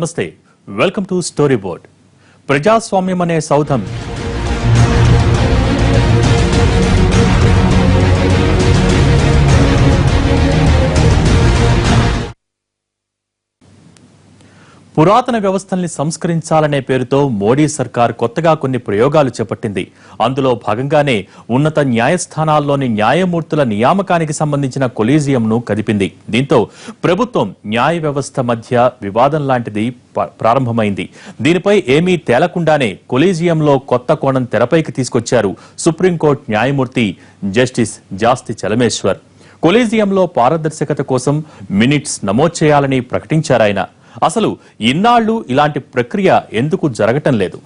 నమస్తే, welcome to story board. ప్రజాస్వామ్యం అనే సౌధం పురాతన వ్యవస్థల్ని సంస్కరించాలనే పేరుతో మోడీ సర్కార్ కొత్తగా కొన్ని ప్రయోగాలు చేపట్టింది. అందులో భాగంగానే ఉన్నత న్యాయస్థానాల్లోని న్యాయమూర్తుల నియామకానికి సంబంధించిన కొలీజియంను కదిపింది. దీంతో ప్రభుత్వం న్యాయ వ్యవస్థ మధ్య వివాదం లాంటిది ప్రారంభమైంది. దీనిపై ఏమీ తేలకుండానే కొలీజియంలో కొత్త కోణం తెరపైకి తీసుకొచ్చారు సుప్రీంకోర్టు న్యాయమూర్తి జస్టిస్ జాస్తి చలమేశ్వర్. కొలీజియంలో పారదర్శకత కోసం మినిట్స్ నమోదు చేయాలని ప్రకటించారాయన. అసలు ఇన్నాళ్లు ఇలాంటి ప్రక్రియ ఎందుకు జరగటం లేదు?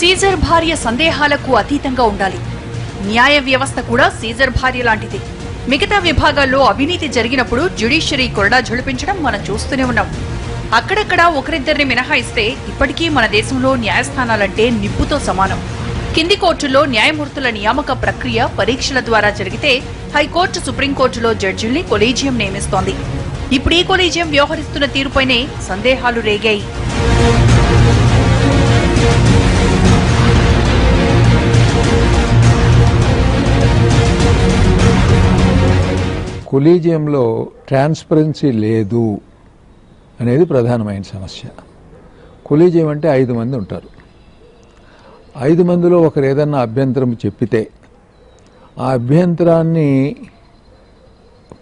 సీజర్ భార్య సందేహాలకు అతీతంగా ఉండాలి. న్యాయ వ్యవస్థ కూడా సీజర్ భార్య లాంటిది. మిగతా విభాగాల్లో అవినీతి జరిగినప్పుడు జ్యుడిషియరీ కొరడా ఝుళిపించడం మనం చూస్తూనే ఉన్నాం. అక్కడక్కడా ఒకరిద్దరిని మినహాయిస్తే ఇప్పటికీ మన దేశంలో న్యాయస్థానాలంటే నిప్పుతో సమానం. కింది కోర్టుల్లో న్యాయమూర్తుల నియామక ప్రక్రియ పరీక్షల ద్వారా జరిగితే హైకోర్టు, సుప్రీంకోర్టులో జడ్జిల్ని కొలీజియం నియమిస్తోంది. ఇప్పుడు ఈ కొలీజియం వ్యవహరిస్తున్న తీరుపైనే సందేహాలు రేగాయి. కొలీజియంలో ట్రాన్స్పరెన్సీ లేదు అనేది ప్రధానమైన సమస్య. కొలీజియం అంటే 5 మంది ఉంటారు. 5 మందిలో ఒకరు ఏదన్నా అభ్యంతరం చెప్పితే ఆ అభ్యంతరాన్ని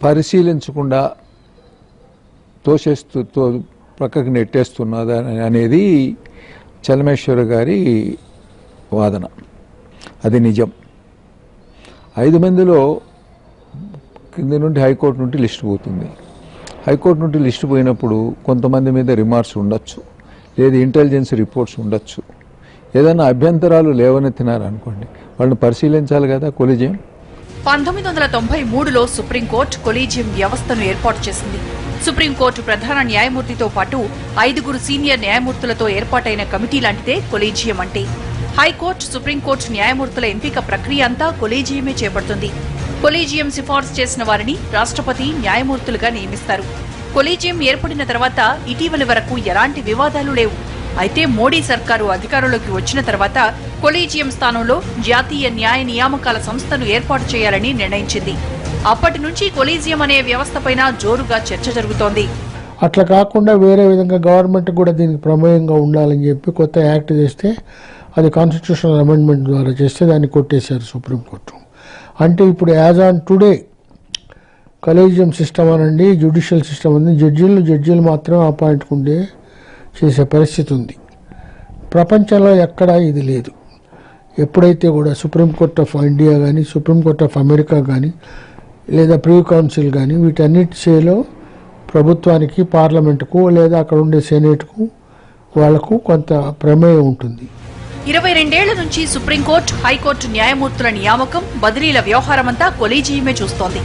పరిశీలించకుండా పక్కకు నెట్టేస్తున్నదా అనేది చలమేశ్వర గారి వాదన. అది నిజం. 5 మందిలో కింద నుండి హైకోర్టు నుండి లిస్టు పోతుంది. హైకోర్టు నుండి లిస్టు పోయినప్పుడు కొంతమంది మీద రిమార్క్స్ ఉండొచ్చు, లేదా ఇంటెలిజెన్స్ రిపోర్ట్స్ ఉండొచ్చు. ఏదైనా అభ్యంతరాలు లేవనెత్తినారనుకోండి, వాళ్ళని పరిశీలించాలి కదా కొలీజియం. 1993లో సుప్రీంకోర్టు కొలీజియం వ్యవస్థను ఏర్పాటు చేసింది. సుప్రీంకోర్టు ప్రధాన న్యాయమూర్తితో పాటు 5 సీనియర్ న్యాయమూర్తులతో ఏర్పాటైన కమిటీ లాంటిదే కొలీజియం అంటే. హైకోర్టు, సుప్రీంకోర్టు న్యాయమూర్తుల ఎంపిక ప్రక్రియ అంతా కొలీజియమే చేపడుతుంది. కొలీజియం సిఫార్సు చేసిన వారిని రాష్ట్రపతి న్యాయమూర్తులుగా నియమిస్తారు. కొలీజియం ఏర్పడిన తర్వాత ఇటీవలి వరకు ఎలాంటి వివాదాలు లేవు. అయితే మోడీ సర్కారు అధికారంలోకి వచ్చిన తర్వాత కొలీజియం స్థానంలో జాతీయ న్యాయ నియామకాల సంస్థను ఏర్పాటు చేయాలని నిర్ణయించింది. అప్పటి నుంచి కొలీజియం అనే వ్యవస్థపైన జోరుగా చర్చ జరుగుతోంది. అట్లా కాకుండా వేరే విధంగా గవర్నమెంట్ కూడా దీనికి ప్రమేయంగా ఉండాలని చెప్పి కొత్త యాక్ట్ చేస్తే, అది కాన్స్టిట్యూషనల్ అమెండ్మెంట్ ద్వారా చేస్తే దాన్ని కొట్టేశారు సుప్రీంకోర్టు. అంటే ఇప్పుడు as on today collegium system అనండి, జ్యుడిషియల్ సిస్టమ్ ఉంది, జడ్జీలు మాత్రం అపాయింట్కుంటే చేసే పరిస్థితి ఉంది. ప్రపంచంలో ఎక్కడా ఇది లేదు. ఎప్పుడైతే కూడా సుప్రీంకోర్టు ఆఫ్ ఇండియా కానీ, సుప్రీంకోర్టు ఆఫ్ అమెరికా కానీ, లేదా ప్రీ కౌన్సిల్ కానీ, వీటన్నిటిలో ప్రభుత్వానికి, పార్లమెంటుకు లేదా అక్కడ ఉండే సెనేట్కు వాళ్లకు కొంత ప్రమేయం ఉంటుంది. 22 ఏళ్ల నుంచి సుప్రీంకోర్టు, హైకోర్టు న్యాయమూర్తుల నియామకం, బదిలీల వ్యవహారమంతా కొలీజియమే చూస్తోంది.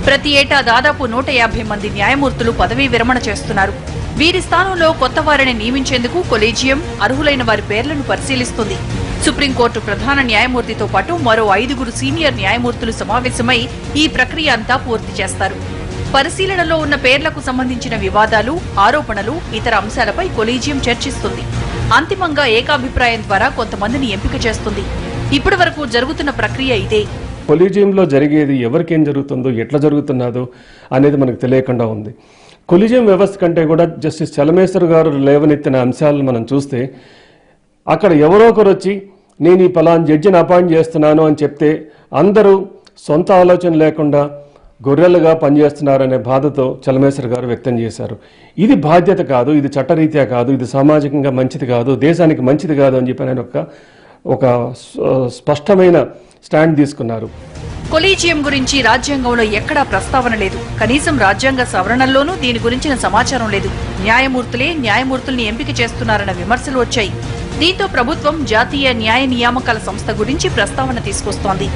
ప్రతి ఏటా దాదాపు 150 మంది న్యాయమూర్తులు పదవీ విరమణ చేస్తున్నారు. వీరి స్థానంలో కొత్త వారిని నియమించేందుకు కొలీజియం అర్హులైన వారి పేర్లను పరిశీలిస్తుంది. సుప్రీంకోర్టు ప్రధాన న్యాయమూర్తితో పాటు మరో 5 సీనియర్ న్యాయమూర్తులు సమావేశమై ఈ ప్రక్రియ అంతా పూర్తి చేస్తారు. పరిశీలనలో ఉన్న పేర్లకు సంబంధించిన వివాదాలు, ఆరోపణలు, ఇతర అంశాలపై కొలీజియం చర్చిస్తుంది. అంతిమంగా ఏకాభిప్రాయం ద్వారా కొంతమందిని ఎంపిక చేస్తుంది. ఇప్పటి వరకు జరుగుతున్న ప్రక్రియ ఇదే. కొలీజియంలో జరిగేది ఎవరికేం జరుగుతుందో, ఎట్లా జరుగుతున్నదో అనేది మనకు తెలియకుండా ఉంది. కొలీజియం వ్యవస్థ కంటే కూడా జస్టిస్ చలమేశ్వర్ గారు లేవనెత్తిన అంశాలను మనం చూస్తే, అక్కడ ఎవరో ఒకరు వచ్చి నేను ఈ పలానా జడ్జిని అపాయింట్ చేస్తున్నాను అని చెప్తే అందరూ సొంత ఆలోచన లేకుండా గొర్రెలుగా పనిచేస్తున్నారనే బాధతో చలమేశ్వర్ గారు వ్యక్తం చేశారు. ఇది బాధ్యత కాదు, ఇది చట్టరీత్యా కాదు, ఇది సామాజికంగా మంచిది కాదు, దేశానికి మంచిది కాదు అని చెప్పి ఆయన ఒక స్పష్టమైన స్టాండ్ తీసుకున్నారు. కొలీజియం గురించి రాజ్యాంగంలో ఎక్కడా ప్రస్తావన లేదు. కనీసం రాజ్యాంగ సవరణల్లోనూ దీని గురించిన సమాచారం లేదు. న్యాయమూర్తులే న్యాయమూర్తుల్ని ఎంపిక చేస్తున్నారన్న విమర్శలు వచ్చాయి. దీంతో ప్రభుత్వం జాతీయ న్యాయ నియామకాల సంస్థ గురించి ప్రస్తావన తీసుకొస్తోంది.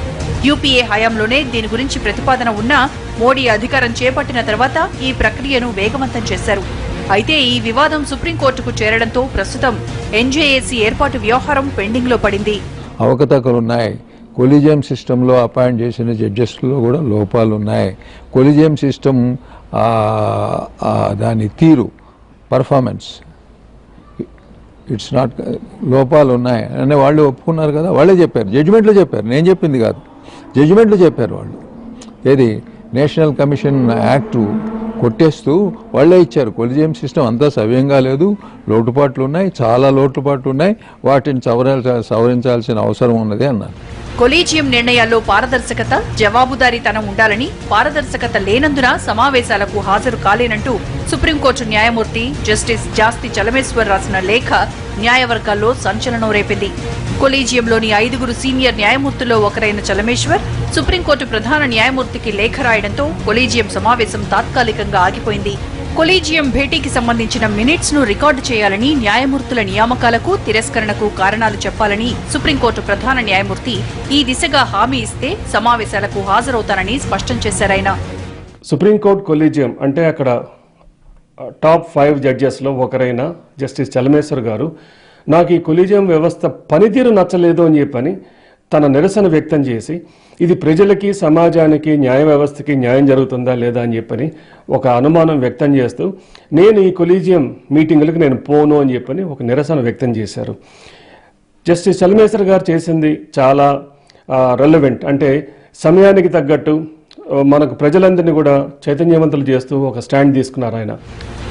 యూపీఏ హయాంలోనే దీని గురించి ప్రతిపాదన ఉన్నా మోడీ అధికారం చేపట్టిన తర్వాత ఈ ప్రక్రియను వేగవంతం చేశారు. అయితే ఈ వివాదం సుప్రీంకోర్టుకు చేరడంతో ప్రస్తుతం ఎన్జేఏసీ ఏర్పాటు వ్యవహారం పెండింగ్లో పడింది. అవకతవకలున్నాయి. కొలీజియం సిస్టంలో అపాయింట్ చేసిన జడ్జెస్లో కూడా లోపాలు ఉన్నాయి. కొలీజియం సిస్టమ్ దాని తీరు పర్ఫార్మెన్స్ ఇట్స్ నాట్ లోపాలు ఉన్నాయి అని వాళ్ళు ఒప్పుకున్నారు కదా, వాళ్ళే చెప్పారు, జడ్జిమెంట్లో చెప్పారు, నేను చెప్పింది కాదు, జడ్జిమెంట్లో చెప్పారు వాళ్ళు. ఏది నేషనల్ కమిషన్ యాక్టు కొట్టేస్తూ వాళ్ళే ఇచ్చారు. కొలిజియం సిస్టమ్ అంతా సవ్యంగా లేదు, లోటుపాట్లు ఉన్నాయి, చాలా లోటుపాట్లు ఉన్నాయి, వాటిని సవరించాల్సిన అవసరం ఉన్నది అన్నారు. కొలీజియం నిర్ణయాల్లో పారదర్శకత, జవాబుదారీతనం ఉండాలని, పారదర్శకత లేనందున సమావేశాలకు హాజరు కాలేనంటూ సుప్రీంకోర్టు న్యాయమూర్తి జస్టిస్ జాస్తి చలమేశ్వర్ రాసిన లేఖ న్యాయవర్గాల్లో సంచలనం రేపింది. కొలీజియంలోని 5 సీనియర్ న్యాయమూర్తుల్లో ఒకరైన చలమేశ్వర్ సుప్రీంకోర్టు ప్రధాన న్యాయమూర్తికి లేఖ రాయడంతో కొలీజియం సమావేశం తాత్కాలికంగా ఆగిపోయింది. కొలీజియం భేటీకి సంబంధించిన మినిట్స్ ను రికార్డు చేయాలని, న్యాయమూర్తుల నియామకాలకు, తిరస్కరణకు కారణాలు చెప్పాలని సుప్రీంకోర్టు ప్రధాన న్యాయమూర్తి ఈ దిశగా హామీ ఇస్తే సమావేశాలకు హాజరవుతానని స్పష్టం చేశారాయన. సుప్రీంకోర్టు కొలీజియం అంటే అక్కడ టాప్ 5 జడ్జెస్లో ఒకరైన జస్టిస్ చలమేశ్వర్ గారు నాకు ఈ కొలీజియం వ్యవస్థ పనితీరు నచ్చలేదు అని చెప్పని తన నిరసన వ్యక్తం చేసి ఇది ప్రజలకి, సమాజానికి, న్యాయ వ్యవస్థకి న్యాయం జరుగుతుందా లేదా అని చెప్పని ఒక అనుమానం వ్యక్తం చేస్తూ నేను ఈ కొలీజియం మీటింగులకు నేను పోను అని చెప్పని ఒక నిరసన వ్యక్తం చేశారు. జస్టిస్ చలమేశ్వర్ గారు చేసింది చాలా రెలవెంట్, అంటే సమయానికి తగ్గట్టు మనకు ప్రజలందరినీ కూడా చైతన్యవంతులు చేస్తూ ఒక స్టాండ్ తీసుకున్నారు ఆయన.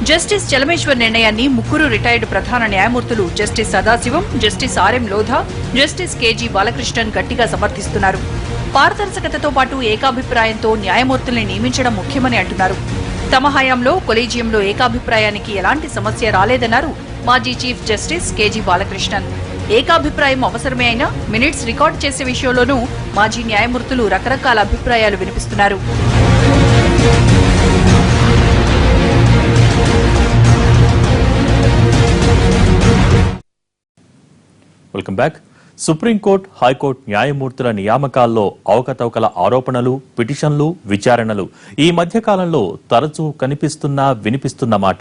జస్టిస్ చలమేశ్వర్ నిర్ణయాన్ని 3 రిటైర్డ్ ప్రధాన న్యాయమూర్తులు justice Sadasivam, justice RM Lodha, justice KG Balakrishnan గట్టిగా సమర్థిస్తున్నారు. పారదర్శకతతో పాటు ఏకాభిప్రాయంతో న్యాయమూర్తుల్ని నియమించడం ముఖ్యమని అంటున్నారు. తమ హయాంలో కొలీజియంలో ఏకాభిప్రాయానికి ఎలాంటి సమస్య రాలేదన్నారు మాజీ చీఫ్ జస్టిస్ కేజీ బాలకృష్ణన్. ఏకాభిప్రాయం అవసరమే అయినా మినిట్స్ రికార్డు చేసే విషయంలోనూ మాజీ న్యాయమూర్తులు రకరకాల అభిప్రాయాలు వినిపిస్తున్నారు. Welcome back. సుప్రీంకోర్టు, హైకోర్టు న్యాయమూర్తుల నియామకాల్లో అవకతవకల ఆరోపణలు, పిటిషన్లు, విచారణలు ఈ మధ్య కాలంలో తరచూ వినిపిస్తున్న మాట.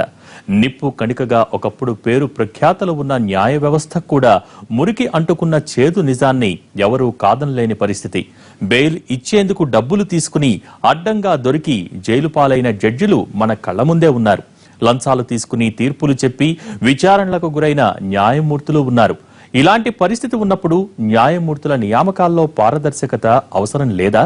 నిప్పు కణికగా ఒకప్పుడు పేరు ప్రఖ్యాతలు ఉన్న న్యాయ వ్యవస్థ కూడా మురికి అంటుకున్న చేదు నిజాన్ని ఎవరూ కాదనలేని పరిస్థితి. బెయిల్ ఇచ్చేందుకు డబ్బులు తీసుకుని అడ్డంగా దొరికి జైలు పాలైన జడ్జిలు మన కళ్ల ముందే ఉన్నారు. లంచాలు తీసుకుని తీర్పులు చెప్పి విచారణలకు గురైన న్యాయమూర్తులు ఉన్నారు. ఇలాంటి పరిస్థితి ఉన్నప్పుడు న్యాయమూర్తుల నియామకాల్లో పారదర్శకత అవసరం లేదా?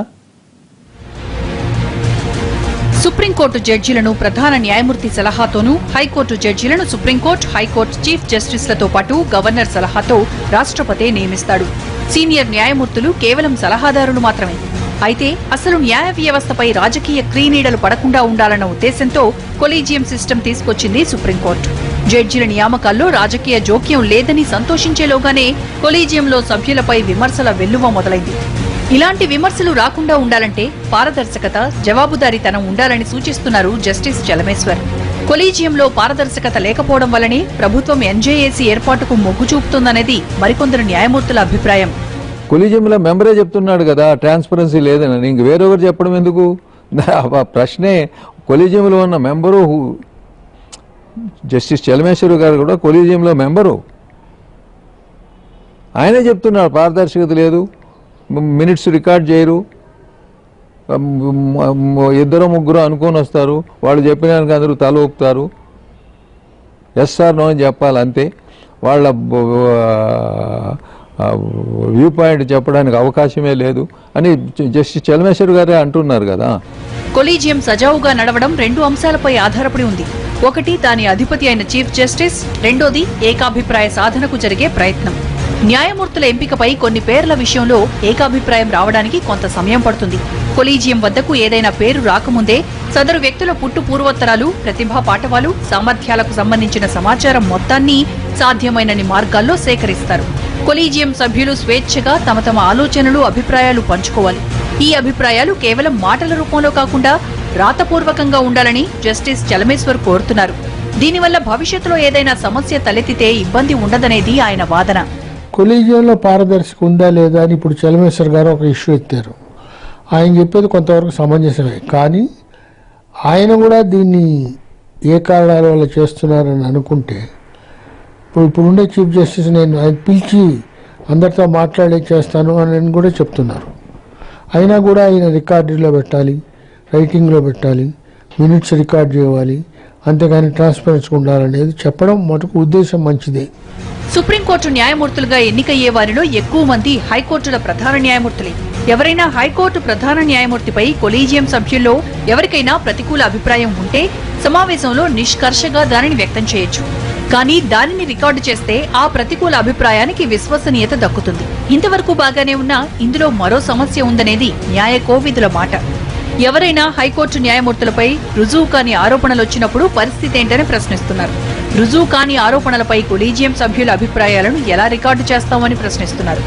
సుప్రీంకోర్టు జడ్జీలను ప్రధాన న్యాయమూర్తి సలహాతోనూ, హైకోర్టు జడ్జీలను సుప్రీంకోర్టు, హైకోర్టు చీఫ్ జస్టిస్లతో పాటు గవర్నర్ సలహాతో రాష్ట్రపతే నియమిస్తాడు. సీనియర్ న్యాయమూర్తులు కేవలం సలహాదారులు మాత్రమే. అయితే అసలు న్యాయ వ్యవస్థపై రాజకీయ క్రీనీడలు పడకుండా ఉండాలన్న ఉద్దేశంతో కొలీజియం సిస్టమ్ తీసుకొచ్చింది సుప్రీంకోర్టు. జడ్జీల నియామకాల్లో రాజకీయ జోక్యం లేదని సంతోషించేలోగానే కొలీజియంలో సభ్యులపై విమర్శల వెల్లువ మొదలైంది. ఇలాంటి విమర్శలు రాకుండా ఉండాలంటే పారదర్శకత, జవాబుదారీతనం ఉండాలని సూచిస్తున్నారు జస్టిస్ చలమేశ్వర్. కొలీజియంలో పారదర్శకత లేకపోవడం వల్లనే ప్రభుత్వం ఎన్జేఏసీ ఏర్పాటుకు మొగ్గు చూపుతుందనేది మరికొందరు న్యాయమూర్తుల అభిప్రాయం. కొలీజియంలో మెంబరే చెప్తున్నాడు కదా ట్రాన్స్పరెన్సీ లేదని, ఇంక వేరొకరు చెప్పడం ఎందుకు? ప్రశ్నే కొలీజియంలో ఉన్న మెంబరు జస్టిస్ చలమేశ్వర్ గారు కూడా కొలీజియంలో మెంబరు, ఆయనే చెప్తున్నాడు పారదర్శకత లేదు, మినిట్స్ రికార్డ్ చేయరు, 2-3 అనుకొని వస్తారు, వాళ్ళు చెప్పినాక అందరూ తల ఊపుతారు, ఎస్ఆర్ నో అని చెప్పాలి అంతే, వాళ్ళ వ్యూ పాయింట్ చెప్పడానికి అవకాశమే లేదు అని జస్టిస్ చలమేశ్వర్ గారే అంటున్నారు కదా. కొలీజియం సజావుగా నడవడం 2 అంశాలపై ఆధారపడి ఉంది. ఒకటి దాని అధిపతి అయిన చీఫ్ జస్టిస్, రెండోది ఏకాభిప్రాయ సాధనకు జరిగే ప్రయత్నం. న్యాయమూర్తుల ఎంపికపై కొన్ని పేర్ల విషయంలో ఏకాభిప్రాయం రావడానికి కొంత సమయం పడుతుంది. కొలీజియం వద్దకు ఏదైనా పేరు రాకముందే సదరు వ్యక్తుల పుట్టు పూర్వోత్తరాలు, ప్రతిభా పాఠవాలు, సామర్థ్యాలకు సంబంధించిన సమాచారం మొత్తాన్ని సాధ్యమైనన్ని మార్గాల్లో సేకరిస్తారు. కొలీజియం సభ్యులు స్వేచ్ఛగా తమ ఆలోచనలు, అభిప్రాయాలు పంచుకోవాలి. ఈ అభిప్రాయాలు కేవలం మాటల రూపంలో కాకుండా రాతపూర్వకంగా ఉండాలని జస్టిస్ చలమేశ్వర్ కోరుతున్నారు. దీనివల్ల భవిష్యత్తులో ఏదైనా సమస్య తలెత్తితే ఇబ్బంది ఉండదనేది ఆయన వాదన. కొలీజియంలో పారదర్శక ఉందా లేదా అని ఇప్పుడు చలమేశ్వర్ గారు ఒక ఇష్యూ ఎత్తారు. ఆయన చెప్పేది కొంతవరకు సమంజసమే, కానీ ఆయన కూడా దీన్ని ఏ కారణాల వల్ల చేస్తున్నారని అనుకుంటే ఇప్పుడుండే చీఫ్ జస్టిస్ నేను ఆయన పిలిచి అందరితో మాట్లాడే చేస్తాను అని కూడా చెప్తున్నారు. అయినా కూడా ఆయన రికార్డులో పెట్టాలి, రైటింగ్లో పెట్టాలి, మినిట్స్ రికార్డ్ చేయాలి, అంతేగాని ట్రాన్స్పరెన్సీగా ఉండాలనేది చెప్పడం మటుకు ఉద్దేశం మంచిదే. సుప్రీంకోర్టు న్యాయమూర్తులుగా ఎన్నికయ్యే వారిలో ఎక్కువ మంది హైకోర్టుల ప్రధాన న్యాయమూర్తులే. ఎవరైనా హైకోర్టు ప్రధాన న్యాయమూర్తిపై కొలీజియం సభ్యుల్లో ఎవరికైనా ప్రతికూల అభిప్రాయం ఉంటే సమావేశంలో నిష్కర్షగా దానిని వ్యక్తం చేయొచ్చు. కానీ దానిని రికార్డు చేస్తే ఆ ప్రతికూల అభిప్రాయానికి విశ్వసనీయత దక్కుతుంది. ఇంతవరకు బాగానే ఉన్నా ఇందులో మరో సమస్య ఉందనేది న్యాయ కోవిదుల మాట. ఎవరైనా హైకోర్టు న్యాయమూర్తులపై రుజువు కాని ఆరోపణలొచ్చినప్పుడు పరిస్థితి ఏంటని ప్రశ్నిస్తున్నారు. రుజువు కాని ఆరోపణలపై కొలీజియం సభ్యుల అభిప్రాయాలను ఎలా రికార్డు చేస్తామని ప్రశ్నిస్తున్నారు.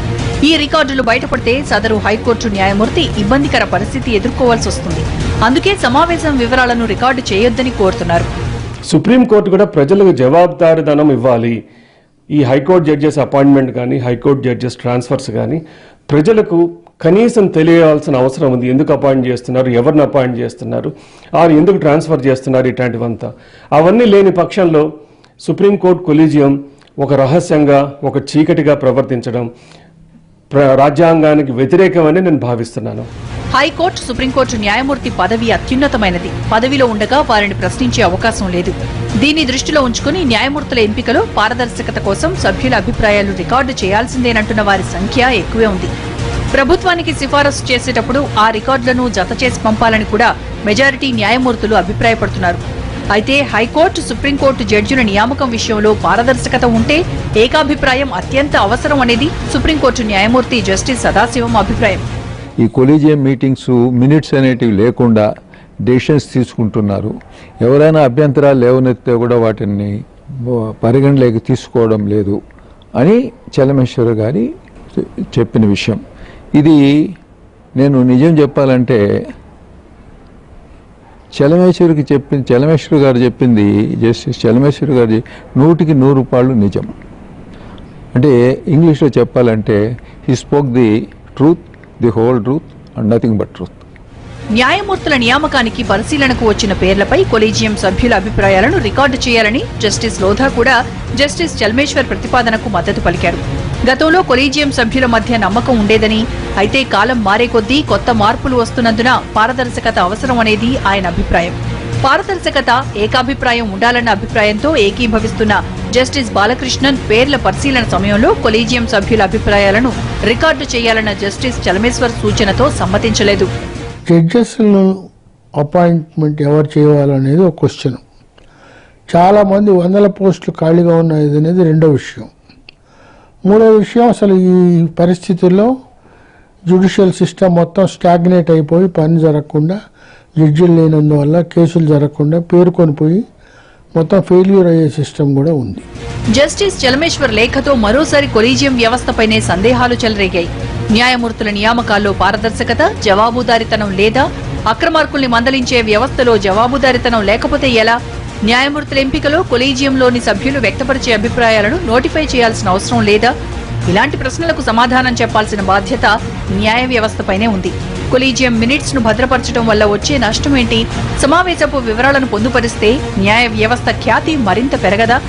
ఈ రికార్డులు బయటపడితే సదరు హైకోర్టు న్యాయమూర్తి ఇబ్బందికర పరిస్థితి ఎదుర్కోవాల్సి వస్తుంది. అందుకే సమావేశం వివరాలను రికార్డు చేయొద్దని కోరుతున్నారు. సుప్రీంకోర్టు కూడా ప్రజలకు జవాబుదారీతనం ఇవ్వాలి. ఈ హైకోర్టు జడ్జెస్ అపాయింట్మెంట్ కానీ హైకోర్టు జడ్జెస్ ట్రాన్స్ఫర్స్ కానీ ప్రజలకు కనీసం తెలియాల్సిన అవసరం ఉంది. ఎందుకు అపాయింట్ చేస్తున్నారు, ఎవరిని అపాయింట్ చేస్తున్నారు, ఆరు ఎందుకు ట్రాన్స్ఫర్ చేస్తున్నారు, ఇట్లాంటివంతా అవన్నీ లేని పక్షంలో సుప్రీంకోర్టు కొలీజియం ఒక రహస్యంగా ఒక చీకటిగా ప్రవర్తించడం రాజ్యాంగానికి వ్యతిరేకమని నేను భావిస్తున్నాను. హైకోర్టు సుప్రీంకోర్టు న్యాయమూర్తి పదవి అత్యున్నతమైనది. పదవిలో ఉండగా వారిని ప్రశ్నించే అవకాశం లేదు. దీన్ని దృష్టిలో ఉంచుకుని న్యాయమూర్తుల ఎంపికలో పారదర్శకత కోసం సభ్యుల అభిప్రాయాలు రికార్డు చేయాల్సిందేనంటున్న వారి సంఖ్య ఎక్కువే ఉంది. ప్రభుత్వానికి సిఫారసు చేసేటప్పుడు ఆ రికార్డులను జతచేసి పంపాలని కూడా మెజారిటీ న్యాయమూర్తులు అభిప్రాయపడుతున్నారు. అయితే హైకోర్టు సుప్రీంకోర్టు జడ్జిల నియామకం విషయంలో పారదర్శకత ఉంటే ఏకాభిప్రాయం అత్యంత అవసరం అనేది సుప్రీంకోర్టు న్యాయమూర్తి జస్టిస్ సదాశివం అభిప్రాయం. ఈ కొలీజియం మీటింగ్స్ మినిట్స్ అనేటివి లేకుండా డెసిషన్స్ తీసుకుంటున్నారు. ఎవరైనా అభ్యంతరాలు లేవనెత్తే కూడా వాటిని పరిగణలోకి తీసుకోవడం లేదు అని చలమేశ్వర్ గారి చెప్పిన విషయం. ఇది నేను నిజం చెప్పాలంటే చలమేశ్వర్ గారు చెప్పింది, జస్టిస్ చలమేశ్వర్ గారు 100కి 100 నిజం. అంటే ఇంగ్లీష్లో చెప్పాలంటే he spoke the truth, the whole truth and nothing but truth. న్యాయమూర్తుల నియామకానికి పరిశీలనకు వచ్చిన పేర్లపై కొలీజియం సభ్యుల అభిప్రాయాలను రికార్డు చేయాలని జస్టిస్ లోధా కూడా జస్టిస్ చల్మేశ్వర్ ప్రతిపాదనకు మద్దతు పలికారు. గతంలో కొలీజియం సభ్యుల మధ్య నమ్మకం ఉండేదని, అయితే కాలం మారే కొద్దీ కొత్త మార్పులు వస్తున్నందున పారదర్శకత అవసరం అనేది ఆయన అభిప్రాయం. పారదర్శకత, ఏకాభిప్రాయం ఉండాలన్న అభిప్రాయంతో ఏకీభవిస్తున్న జస్టిస్ బాలకృష్ణన్ పేర్ల పరిశీలన సమయంలో కొలీజియం సభ్యుల అభిప్రాయాలను రికార్డు చేయాలన్న జస్టిస్ చలమేశ్వర్ సూచనతో సమ్మతించలేదు. జడ్జెస్ను అపాయింట్మెంట్ ఎవరు చేయాలనేది ఒక క్వశ్చన్. చాలామంది 100 పోస్టులు ఖాళీగా ఉన్నాయి అనేది రెండో విషయం. మూడో విషయం, అసలు ఈ పరిస్థితుల్లో జ్యుడిషియల్ సిస్టమ్ మొత్తం స్టాగ్నేట్ అయిపోయి పని జరగకుండా, జడ్జిలు లేనందువల్ల కేసులు జరగకుండా పేరుకొని పోయి మొత్తం ఫెయిల్యూర్ అయ్యే సిస్టమ్ కూడా ఉంది. జస్టిస్ చలమేశ్వర్ లేఖతో మరోసారి కొలీజియం వ్యవస్థపైనే సందేహాలు చెలరేగాయి. న్యాయమూర్తుల నియామకాల్లో పారదర్శకత, జవాబుదారీతనం లేదా? అక్రమార్కుల్ని మందలించే వ్యవస్థలో జవాబుదారీతనం లేకపోతే ఎలా? న్యాయమూర్తుల ఎంపికలో కొలీజియంలోని సభ్యులు వ్యక్తపరిచే అభిప్రాయాలను నోటిఫై చేయాల్సిన అవసరం లేదా? ఇలాంటి ప్రశ్నలకు సమాధానం చెప్పాల్సిన బాధ్యత న్యాయ వ్యవస్థపైనే ఉంది. కొలీజియం మినిట్స్ ను భద్రపరచడం వల్ల వచ్చే నష్టమేంటి? సమావేశపు వివరాలను పొందుపరిస్తే న్యాయ వ్యవస్థ ఖ్యాతి మరింత పెరగదా?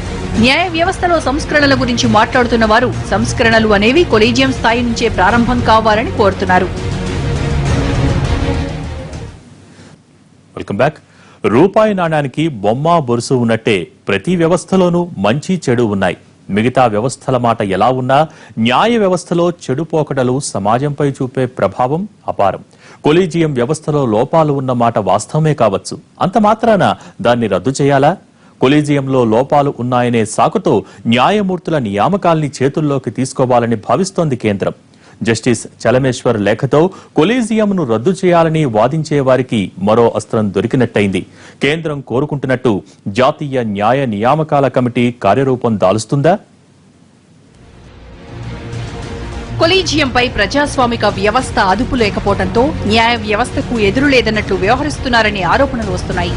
న్యాయ వ్యవస్థలో సంస్కరణల గురించి మాట్లాడుతున్న వారు సంస్కరణలు అనేవి కొలీజియం స్థాయి నుంచే ప్రారంభం కావాలని కోరుతున్నారు. Welcome back. రూపాయి నాణ్యానికి బొమ్మ బొరుసు ఉన్నట్టే ప్రతి వ్యవస్థలోనూ మంచి చెడు ఉన్నాయి. మిగతా వ్యవస్థల మాట ఎలా ఉన్నా న్యాయ వ్యవస్థలో చెడు పోకడలు సమాజంపై చూపే ప్రభావం అపారం. కొలీజియం వ్యవస్థలో లోపాలు ఉన్న మాట వాస్తవమే కావచ్చు, అంత మాత్రాన దాన్ని రద్దు చేయాలా? కొలీజియంలో లోపాలు ఉన్నాయనే సాకుతో న్యాయమూర్తుల నియామకాల్ని చేతుల్లోకి తీసుకోవాలని భావిస్తోంది కేంద్రం. జస్టిస్ చలమేశ్వర్ లేఖతో కొలీజియంను రద్దు చేయాలని వాదించే వారికి మరో అస్త్రం దొరికినట్టయింది. కేంద్రం కోరుకుంటున్నట్టు జాతీయ న్యాయ నియామకాల కమిటీ కార్యరూపం దాలుస్తుందా? కొలీజియంపై ప్రజాస్వామిక వ్యవస్థ అదుపు లేకపోవడంతో న్యాయ వ్యవస్థకు ఎదురులేదన్నట్లు వ్యవహరిస్తున్నారనే ఆరోపణలు వస్తున్నాయి.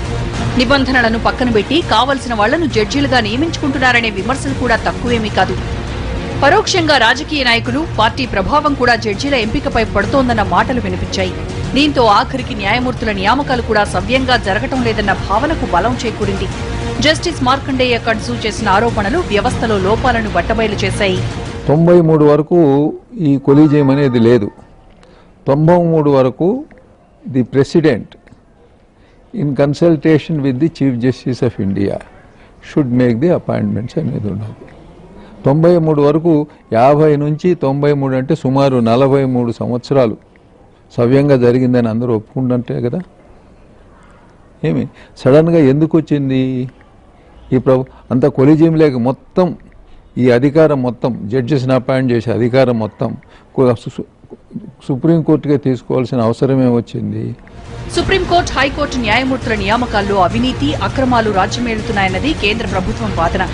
నిబంధనలను పక్కన పెట్టి కావలసిన వాళ్లను జడ్జీలుగా నియమించుకుంటున్నారనే విమర్శలు కూడా తక్కువేమీ కాదు. పరోక్షంగా రాజకీయ నాయకులు, పార్టీ ప్రభావం కూడా జడ్జీల ఎంపికపై పడుతోందన్న మాటలు వినిపించాయి. దీంతో ఆఖరికి న్యాయమూర్తుల నియామకాలు కూడా సవ్యంగా జరగటం లేదన్న భావనకు బలం చేకూరింది. జస్టిస్ మార్కండేయ కడ్జు చేసిన ఆరోపణలు వ్యవస్థలో లోపాలను బట్టబయలు చేశాయి. 93 వరకు ఈ కొలీజియం అనేది లేదు. 93 వరకు the president in consultation with the chief justice of India should make the appointments అనేది ఉన్నది. 93 వరకు 50 నుంచి 93 అంటే సుమారు 43 సంవత్సరాలు సవ్యంగా జరిగిందని అందరూ ఒప్పుకుంటుంటే కదా. ఏమి సడన్గా ఎందుకు వచ్చింది ఈ అంత కొలిజియం లేక మొత్తం ఈ అధికారం మొత్తం జడ్జెస్ని అపాయింట్ చేసే అధికారం మొత్తం సుప్రీంకోర్టుకే తీసుకోవాల్సిన అవసరం ఏమొచ్చింది? సుప్రీంకోర్టు, హైకోర్టు న్యాయమూర్తుల నియామకాల్లో అవినీతి, అక్రమాలు రాజ్యమేలుతున్నాయన్నది కేంద్ర ప్రభుత్వం వాదన.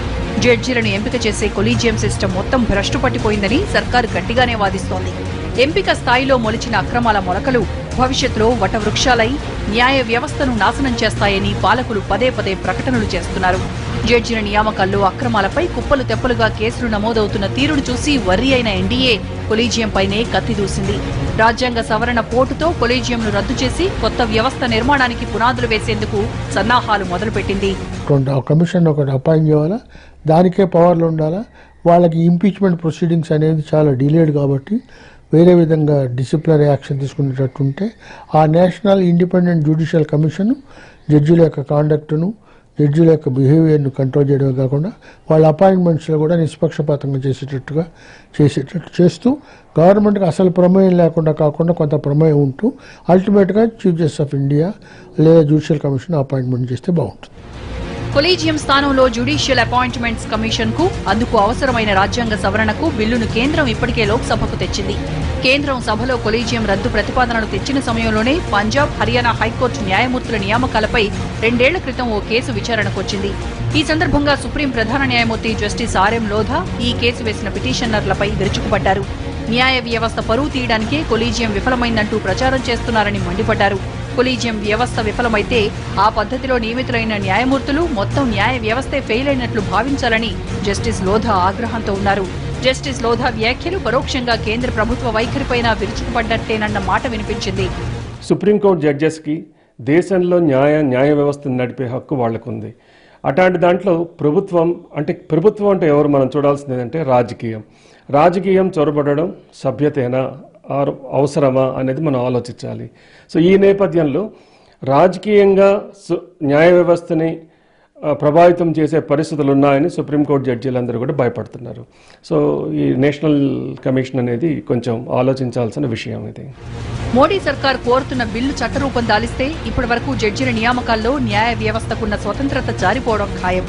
జడ్జీలను ఎంపిక చేసే కొలీజియం సిస్టమ్ మొత్తం భ్రష్టు పట్టిపోయిందని సర్కారు గట్టిగానే వాదిస్తోంది. ఎంపిక స్థాయిలో మొలిచిన అక్రమాల మొలకలు భవిష్యత్తులో వటవృక్షాలై న్యాయ వ్యవస్థను నాశనం చేస్తాయని పాలకులు పదే పదే ప్రకటనలు చేస్తున్నారు. జడ్జీల నియామకాల్లో అక్రమాలపై కుప్పలు తెప్పలుగా కేసులు నమోదవుతున్న తీరును చూసి వర్రీ అయిన ఎన్డీఏ కొలీజియంపైనే కత్తిదూసింది. రాజ్యాంగ సవరణ పోటుతో కొలీజియంను రద్దు చేసి కొత్త వ్యవస్థ నిర్మాణానికి పునాదులు వేసేందుకు సన్నాహాలు మొదలుపెట్టింది. కమిషన్ ఒకటి అపాయింట్ చేయాలా, దానికే పవర్లు ఉండాలా. వాళ్ళకి ఇంపీచ్మెంట్ ప్రొసీడింగ్స్ అనేది చాలా డిలేడ్ కాబట్టి వేరే విధంగా డిసిప్లినరీ యాక్షన్ తీసుకునేటట్టుంటే ఆ నేషనల్ ఇండిపెండెంట్ జ్యుడిషియల్ కమిషన్ జడ్జిల యొక్క కాండక్ట్ను, జడ్జిల యొక్క బిహేవియర్ను కంట్రోల్ చేయడమే కాకుండా వాళ్ళ అపాయింట్మెంట్స్లో కూడా నిష్పక్షపాతంగా చేసేటట్టు చేస్తూ గవర్నమెంట్కి అసలు ప్రమేయం లేకుండా కాకుండా కొంత ప్రమేయం ఉంటూ అల్టిమేట్గా చీఫ్ జస్టిస్ ఆఫ్ ఇండియా లేదా జ్యుడిషియల్ కమిషన్ అపాయింట్మెంట్ చేస్తే బాగుంటుంది. కొలీజియం స్థానంలో జ్యుడిషియల్ అపాయింట్మెంట్స్ కమిషన్ కు, అందుకు అవసరమైన రాజ్యాంగ సవరణకు బిల్లును కేంద్రం ఇప్పటికే లోక్సభకు తెచ్చింది. కేంద్రం సభలో కొలీజియం రద్దు ప్రతిపాదనలు తెచ్చిన సమయంలోనే పంజాబ్, హర్యానా హైకోర్టు న్యాయమూర్తుల నియామకాలపై 2 ఏళ్ల క్రితం ఓ కేసు విచారణకొచ్చింది. ఈ సందర్భంగా సుప్రీం ప్రధాన న్యాయమూర్తి జస్టిస్ ఆర్ఎం లోధా ఈ కేసు వేసిన పిటిషనర్లపై విరుచుకుపడ్డారు. న్యాయ వ్యవస్థ పరువు తీయడానికే కొలీజియం విఫలమైందంటూ ప్రచారం చేస్తున్నారని మండిపడ్డారు. కొలీజియం వ్యవస్థ విఫలమైతే ఆ పద్ధతిలో నియమితులైన న్యాయమూర్తులు మొత్తం న్యాయ వ్యవస్థే ఫెయిల్ అయినట్లు భావించాలని జస్టిస్ లోధా ఆగ్రహంతో ఉన్నారు. జస్టిస్ లోధా వ్యాఖ్యలు పరోక్షంగా కేంద్ర ప్రభుత్వ వైఖరిపైన విరుచుకుపడ్డట్టేనన్న మాట వినిపించింది. సుప్రీంకోర్టు జడ్జెస్కి దేశంలో న్యాయ వ్యవస్థను నడిపే హక్కు వాళ్లకుంది. అట్లాంటి దాంట్లో ప్రభుత్వం అంటే ఎవరు మనం చూడాల్సింది ఏంటంటే రాజకీయం చొరబడడం సభ్యతేనా, అవసరమా అనేది మనం ఆలోచించాలి. సో ఈ నేపథ్యంలో రాజకీయంగా న్యాయ వ్యవస్థని ప్రభావితం చేసే పరిస్థితులు ఉన్నాయని సుప్రీంకోర్టు జడ్జీలందరూ కూడా భయపడుతున్నారు. సో ఈ నేషనల్ కమిషన్ అనేది కొంచెం ఆలోచించాల్సిన విషయం ఇది. మోడీ సర్కార్ కోరుతున్న బిల్లు చట్టరూపం దాలిస్తే ఇప్పటి వరకు జడ్జీల నియామకాల్లో న్యాయ వ్యవస్థకున్న స్వతంత్రత జారిపోవడం ఖాయం.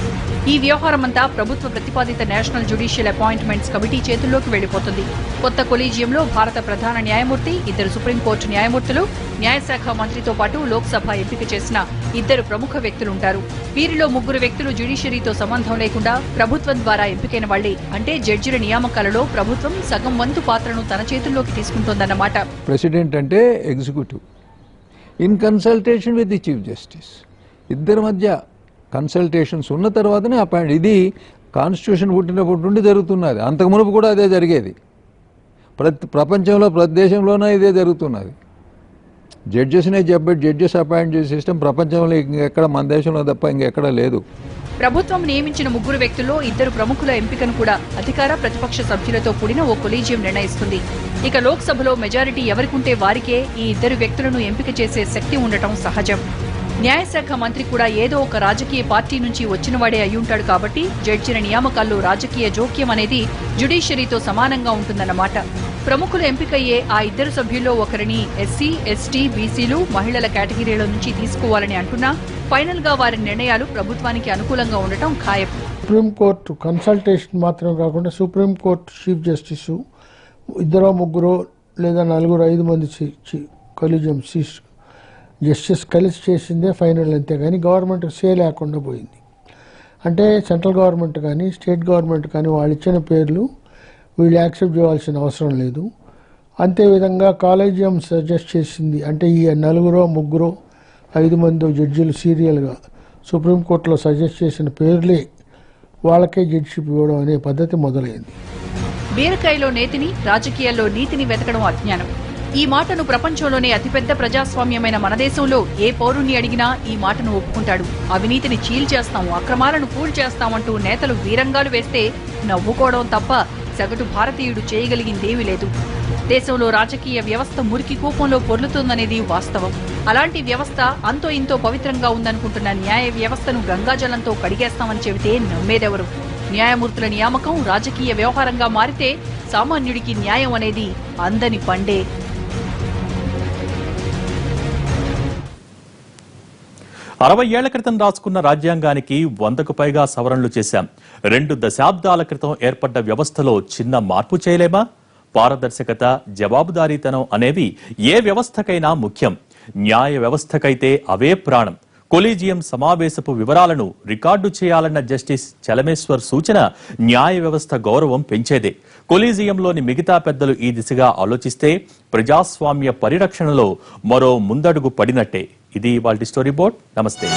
ఈ వ్యవహారమంతా ప్రభుత్వ ప్రతిపాదిత నేషనల్ జ్యుడిషియల్ అపాయింట్మెంట్స్ కమిటీ చేతుల్లోకి వెళ్లిపోతుంది. కొత్త కొలీజియంలో భారత ప్రధాన న్యాయమూర్తి, 2 సుప్రీంకోర్టు న్యాయమూర్తులు, న్యాయశాఖ మంత్రితో పాటు లోక్సభ ఎంపిక చేసిన 2 ప్రముఖ వ్యక్తులుంటారు. వీరిలో 3 వ్యక్తులు జ్యుడిషియరీతో సంబంధం లేకుండా ప్రభుత్వం ద్వారా ఎంపికైన వాళ్లే. అంటే జడ్జిల నియామకాలలో ప్రభుత్వం సగం వంతు పాత్రను తన చేతుల్లోకి తీసుకుంటోందన్నమాట. ప్రెసిడెంట్ అంటే executive in consultation with the chief justice, ఇద్దరి మధ్య కన్సల్టేషన్స్ ఉన్న తర్వాతనే అపాయింట్. ఇది కాన్స్టిట్యూషన్ పుట్టినప్పటి నుండి జరుగుతున్నది. అంతకు మునుపు కూడా అదే జరిగేది. ప్రపంచంలో ప్రతి దేశంలోనే ఇదే జరుగుతున్నది. జడ్జెస్ అపాయింట్ చేసే సిస్టమ్ ప్రపంచంలో ఇంకెక్కడ, మన దేశంలో తప్ప ఇంకెక్కడ లేదు. ప్రభుత్వం నియమించిన 3 వ్యక్తుల్లో 2 ప్రముఖుల ఎంపికను కూడా అధికార, ప్రతిపక్ష సభ్యులతో కూడిన ఓ కొలీజియం నిర్ణయిస్తుంది. ఇక లోక్సభలో మెజారిటీ ఎవరికుంటే వారికే ఈ 2 వ్యక్తులను ఎంపిక చేసే శక్తి ఉండటం సహజం. న్యాయశాఖ మంత్రి కూడా ఏదో ఒక రాజకీయ పార్టీ నుంచి వచ్చినవాడే అయ్యుంటాడు కాబట్టి జడ్జిల నియామకాల్లో రాజకీయ జోక్యం అనేది జ్యుడిషియరీతో సమానంగా ఉంటుందన్నమాట. ప్రముఖులు ఎంపికయ్యే ఆ 2 సభ్యుల్లో ఒకరిని ఎస్సీ, ఎస్టీ, బీసీలు, మహిళల కేటగిరీల నుంచి తీసుకోవాలని అంటున్నా ఫైనల్ గా వారి నిర్ణయాలు ప్రభుత్వానికి అనుకూలంగా ఉండటం ఖాయం. సుప్రీంకోర్టు కన్సల్టేషన్ మాత్రం కాకుండా సుప్రీంకోర్టు చీఫ్ జస్టిస్ 2, 3 లేదా 4, 5 మంది కొలీజియం జస్టిస్ కలిసి చేసిందే ఫైనల్, అంతేగాని గవర్నమెంట్ సే లేకుండా పోయింది. అంటే సెంట్రల్ గవర్నమెంట్ కానీ స్టేట్ గవర్నమెంట్ కానీ వాళ్ళు ఇచ్చిన పేర్లు వీళ్ళు యాక్సెప్ట్ చేయాల్సిన అవసరం లేదు. అంతేవిధంగా కాలేజియం సజెస్ట్ చేసింది, అంటే ఈ 4, 3, 5 మంది జడ్జీలు సీరియల్గా సుప్రీంకోర్టులో సజెస్ట్ చేసిన పేర్లే వాళ్ళకే జడ్జిషిప్ ఇవ్వడం అనే పద్ధతి మొదలైంది. బీరకాయలో నేతిని, రాజకీయాల్లో నీతిని వెతకడం అజ్ఞానం. ఈ మాటను ప్రపంచంలోనే అతిపెద్ద ప్రజాస్వామ్యమైన మన దేశంలో ఏ పౌరుణ్ణి అడిగినా ఈ మాటను ఒప్పుకుంటాడు. అవినీతిని చీల్చేస్తాం, అక్రమాలను కూల్చేస్తామంటూ నేతలు వీరంగాలు వేస్తే నవ్వుకోవడం తప్ప సగటు భారతీయుడు చేయగలిగిందేమీ లేదు. దేశంలో రాజకీయ వ్యవస్థ మురికి కూపంలో పొర్లుతోందనేది వాస్తవం. అలాంటి వ్యవస్థ అంతో ఇంతో పవిత్రంగా ఉందనుకుంటున్న న్యాయ వ్యవస్థను గంగాజలంతో కడిగేస్తామని చెబితే నమ్మేదెవరు? న్యాయమూర్తుల నియామకం రాజకీయ వ్యవహారంగా మారితే సామాన్యుడికి న్యాయం అనేది అందని పండే. అరవై ఏళ్ల క్రితం రాసుకున్న రాజ్యాంగానికి 100కు పైగా సవరణలు చేశాం. 2 దశాబ్దాల క్రితం ఏర్పడ్డ వ్యవస్థలో చిన్న మార్పు చేయలేమా? పారదర్శకత, జవాబుదారీతనం అనేవి ఏ వ్యవస్థకైనా ముఖ్యం. న్యాయ వ్యవస్థకైతే అవే ప్రాణం. కొలీజియం సమావేశపు వివరాలను రికార్డు చేయాలన్న జస్టిస్ చలమేశ్వర్ సూచన న్యాయ వ్యవస్థ గౌరవం పెంచేదే. కొలీజియంలోని మిగతా పెద్దలు ఈ దిశగా ఆలోచిస్తే ప్రజాస్వామ్య పరిరక్షణలో మరో ముందడుగు పడినట్టే. ఇది ఇవాల్టి స్టోరీ బోర్డ్. నమస్తే.